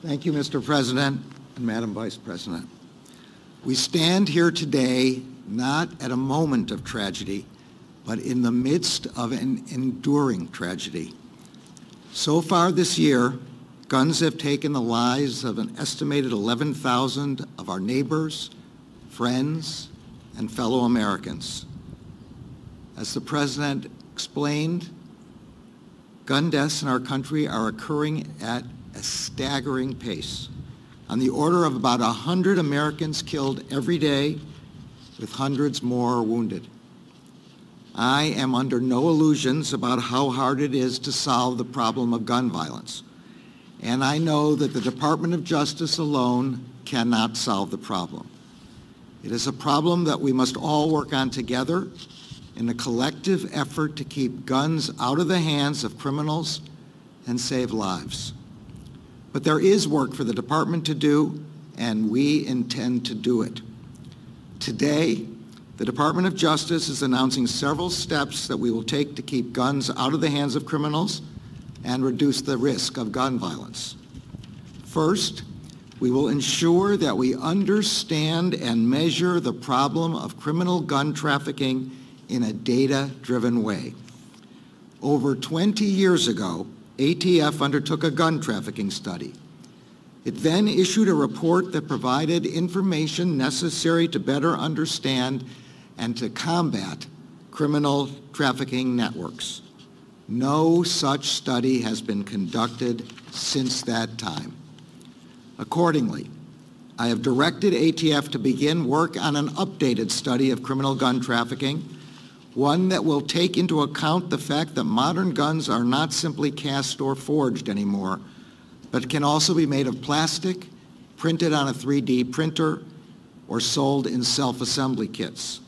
Thank you, Mr. President and Madam Vice President. We stand here today not at a moment of tragedy, but in the midst of an enduring tragedy. So far this year, guns have taken the lives of an estimated 11,000 of our neighbors, friends, and fellow Americans. As the President explained, gun deaths in our country are occurring at a staggering pace, on the order of about 100 Americans killed every day, with hundreds more wounded. I am under no illusions about how hard it is to solve the problem of gun violence, and I know that the Department of Justice alone cannot solve the problem. It is a problem that we must all work on together in a collective effort to keep guns out of the hands of criminals and save lives. But there is work for the department to do, and we intend to do it. Today, the Department of Justice is announcing several steps that we will take to keep guns out of the hands of criminals and reduce the risk of gun violence. First, we will ensure that we understand and measure the problem of criminal gun trafficking in a data-driven way. Over 20 years ago, ATF undertook a gun trafficking study. It then issued a report that provided information necessary to better understand and to combat criminal trafficking networks. No such study has been conducted since that time. Accordingly, I have directed ATF to begin work on an updated study of criminal gun trafficking, one that will take into account the fact that modern guns are not simply cast or forged anymore, but can also be made of plastic, printed on a 3D printer, or sold in self-assembly kits.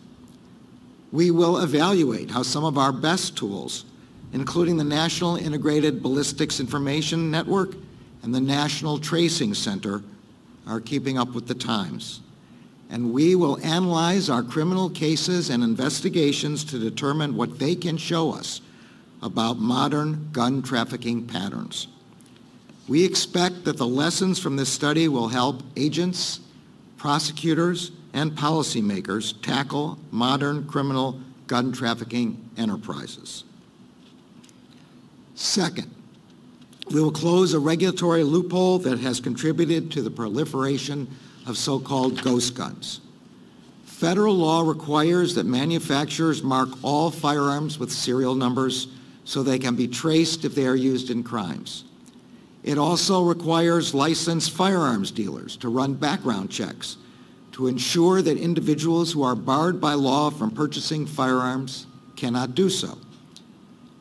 We will evaluate how some of our best tools, including the National Integrated Ballistics Information Network and the National Tracing Center, are keeping up with the times. And we will analyze our criminal cases and investigations to determine what they can show us about modern gun trafficking patterns. We expect that the lessons from this study will help agents, prosecutors, and policymakers tackle modern criminal gun trafficking enterprises. Second, we will close a regulatory loophole that has contributed to the proliferation of so-called ghost guns. Federal law requires that manufacturers mark all firearms with serial numbers so they can be traced if they are used in crimes. It also requires licensed firearms dealers to run background checks to ensure that individuals who are barred by law from purchasing firearms cannot do so.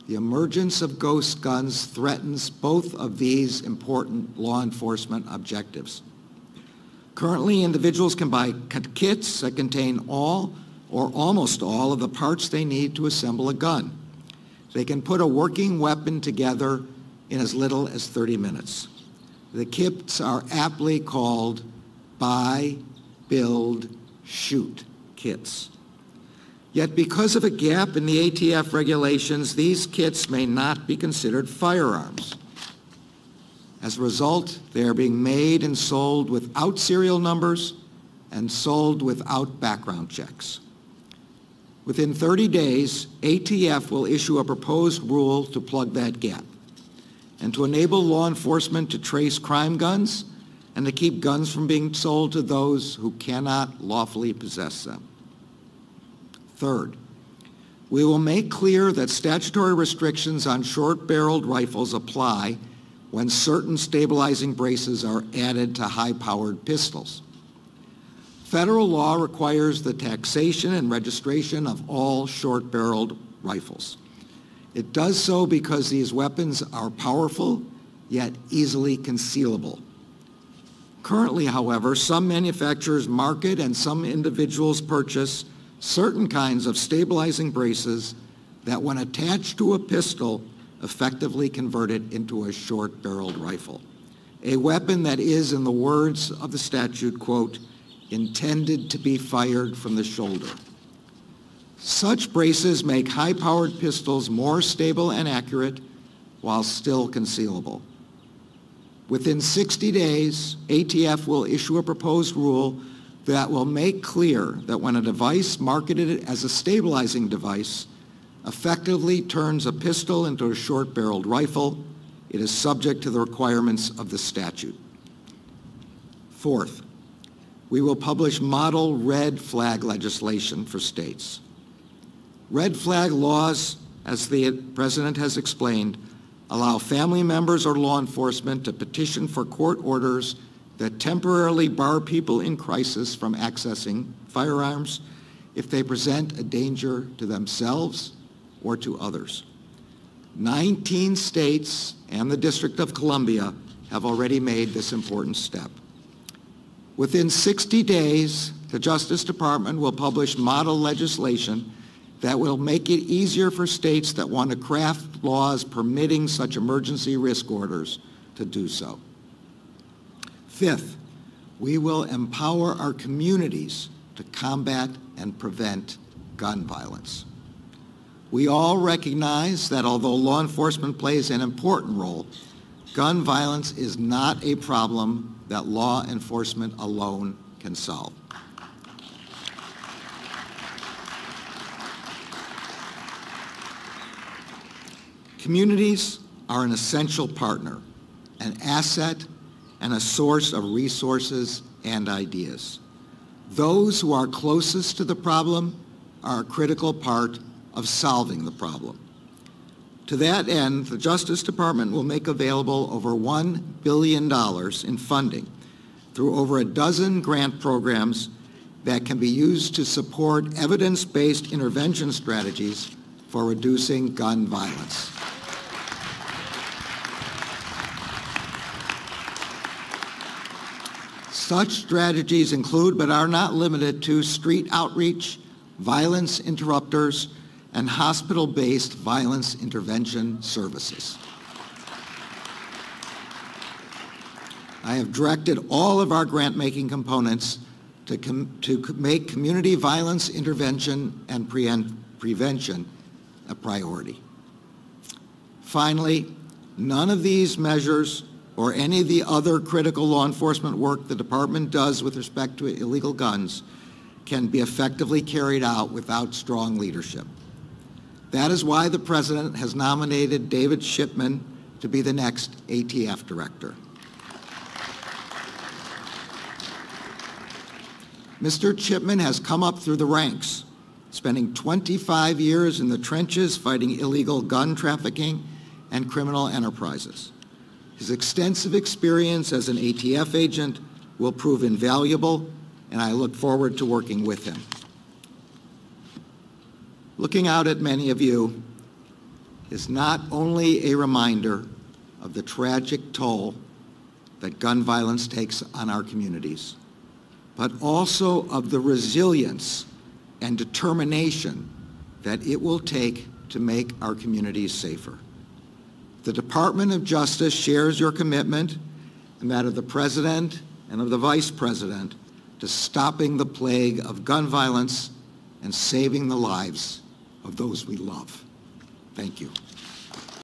The emergence of ghost guns threatens both of these important law enforcement objectives. Currently, individuals can buy kits that contain all or almost all of the parts they need to assemble a gun. They can put a working weapon together in as little as 30 minutes. The kits are aptly called buy, build, shoot kits. Yet because of a gap in the ATF regulations, these kits may not be considered firearms. As a result, they are being made and sold without serial numbers and sold without background checks. Within 30 days, ATF will issue a proposed rule to plug that gap and to enable law enforcement to trace crime guns and to keep guns from being sold to those who cannot lawfully possess them. Third, we will make clear that statutory restrictions on short-barreled rifles apply when certain stabilizing braces are added to high-powered pistols. Federal law requires the taxation and registration of all short-barreled rifles. It does so because these weapons are powerful, yet easily concealable. Currently, however, some manufacturers market and some individuals purchase certain kinds of stabilizing braces that, when attached to a pistol, effectively convert it into a short-barreled rifle, a weapon that is, in the words of the statute, quote, intended to be fired from the shoulder. Such braces make high-powered pistols more stable and accurate while still concealable. Within 60 days, ATF will issue a proposed rule that will make clear that when a device marketed as a stabilizing device effectively turns a pistol into a short-barreled rifle, it is subject to the requirements of the statute. Fourth, we will publish model red flag legislation for states. Red flag laws, as the President has explained, allow family members or law enforcement to petition for court orders that temporarily bar people in crisis from accessing firearms if they present a danger to themselves or to others. 19 states and the District of Columbia have already made this important step. Within 60 days, the Justice Department will publish model legislation that will make it easier for states that want to craft laws permitting such emergency risk orders to do so. Fifth, we will empower our communities to combat and prevent gun violence. We all recognize that although law enforcement plays an important role, gun violence is not a problem that law enforcement alone can solve. Communities are an essential partner, an asset, and a source of resources and ideas. Those who are closest to the problem are a critical part of solving the problem. To that end, the Justice Department will make available over $1 billion in funding through over a dozen grant programs that can be used to support evidence-based intervention strategies for reducing gun violence. Such strategies include, but are not limited to, street outreach, violence interrupters, and hospital-based violence intervention services. I have directed all of our grant-making components to make community violence intervention and prevention a priority. Finally, none of these measures or any of the other critical law enforcement work the Department does with respect to illegal guns can be effectively carried out without strong leadership. That is why the President has nominated David Shipman to be the next ATF Director. Mr. Shipman has come up through the ranks, spending 25 years in the trenches fighting illegal gun trafficking and criminal enterprises. His extensive experience as an ATF agent will prove invaluable, and I look forward to working with him. Looking out at many of you is not only a reminder of the tragic toll that gun violence takes on our communities, but also of the resilience and determination that it will take to make our communities safer. The Department of Justice shares your commitment and that of the President and of the Vice President to stopping the plague of gun violence and saving the lives of those we love. Thank you.